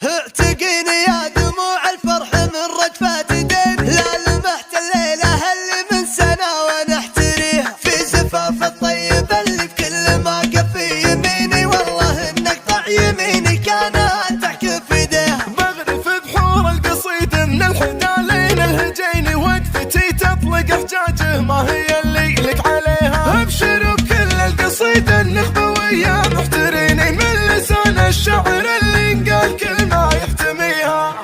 اعتقيني يا دموع الفرح من رجفات دين، لا لمحت الليلة اللي من سنة ونحتريها في زفاف الطيب اللي في كل ما قف يميني، والله نقطع يميني كان تحكي في يديها. بغرف بحور القصيد من الحدالين الهجيني، وقفتي تطلق احجاجه ما هي اللي لك عليها. ابشر بكل القصيد النخبوية محتريني من لسان الشعر اللي انقال كل ما يحتميها.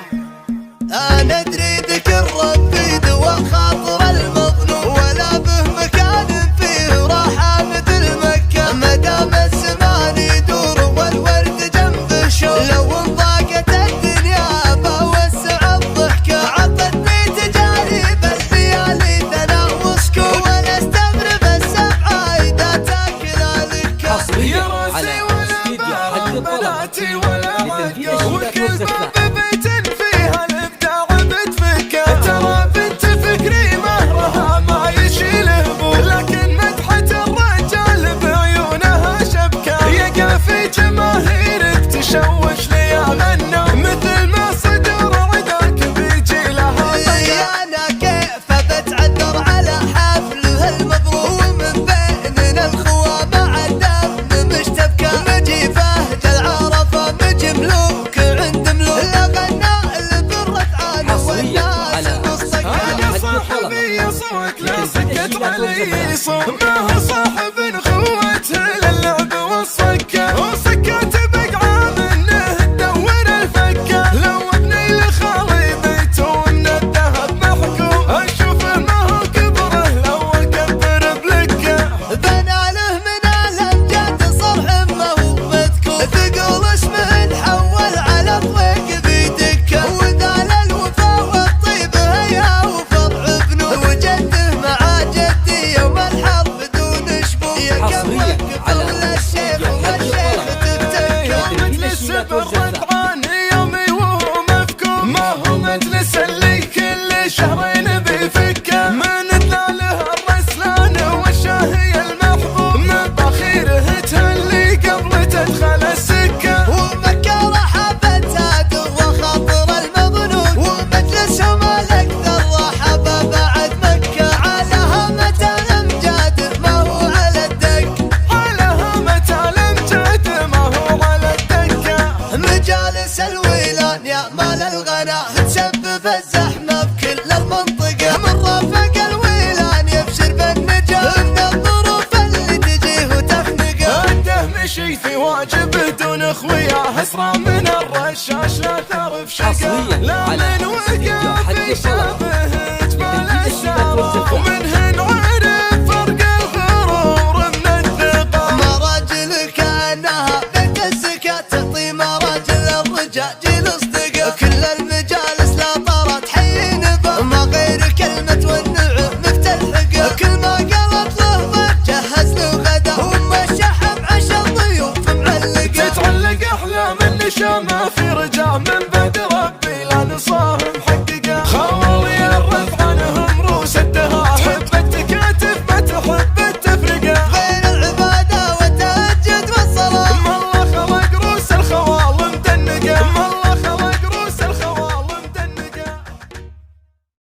انا ادري ذكر ربي دوا خاطر المظلوم، ولا به مكان فيه راحة مثل مكة، مدام الزمان يدور والورد جنبه شوق، لو انضاقت الدنيا بوسع الضحكة. عطتني تجارب الليالي ثنا وسكوت، ولا استغرب السبعة اذا تاكل لك. يا راسي ولا بار بناتي ولا عقة، وكل باب بيت فيها الابداع بتفكه. ترى بنت فكري مهرها ما يشيل هموم، لكن مدحة الرجال بعيونها شبكة. يا قافي جماهيرك تشوش ليام النوم، مثل ما صدر عداك بيجي لها يا انا كيف بتعذر على حفله المبروك، ومن بيننا الخوة مع الدم مشتبكة. مجي فهد العرفة مجي ملوك عند ملوك، لا غنى البرة عانى والناس نصك. انا صاحبي صوت لا سكت علي صوت، ما هو صاحب خوته للعب والصكة، وسكت بقعة منه تدور الفكة. لو ابني لخالي بيته من الذهب محكوم، اشوف ما هو كبره لو اكبر بلكة. بنى له من الامجاد صرح ما هو مذكور، تقول اسمه نحول على طريق بيدكه، وذال الوفا والطيب هيا وفرع بنور، وجده مع جدي يوم الحرب دون شبور. يا كمك فضل الشيخ والشيخ تفتكه، مجلس بالرضعان يومي وهو مفكوم، ما هو مجلس اللي كل شهرين بيفكه. من دلاله الرسلان والشاهي المحبوب، من بخيره تهلي قبل تدخل السكه. ومكة رحبتها در خاطر المظنون، ومجلسهم الاكثر رحبه بعد مكة. على هامة الامجاد ما هو على الدك، على هامة الامجاد ما هو على الدكه. مجالس الويلان يا مال الغنا تسبب الزحمة بكل المنطقة. من رافق الويلان يبشر بالنجاح من الظروف اللي تجيه وتخنقه. انته مشي في واجبه دون اخويا، اسرع من الرشاش لا تعرف شقه. لا من وقع في شارع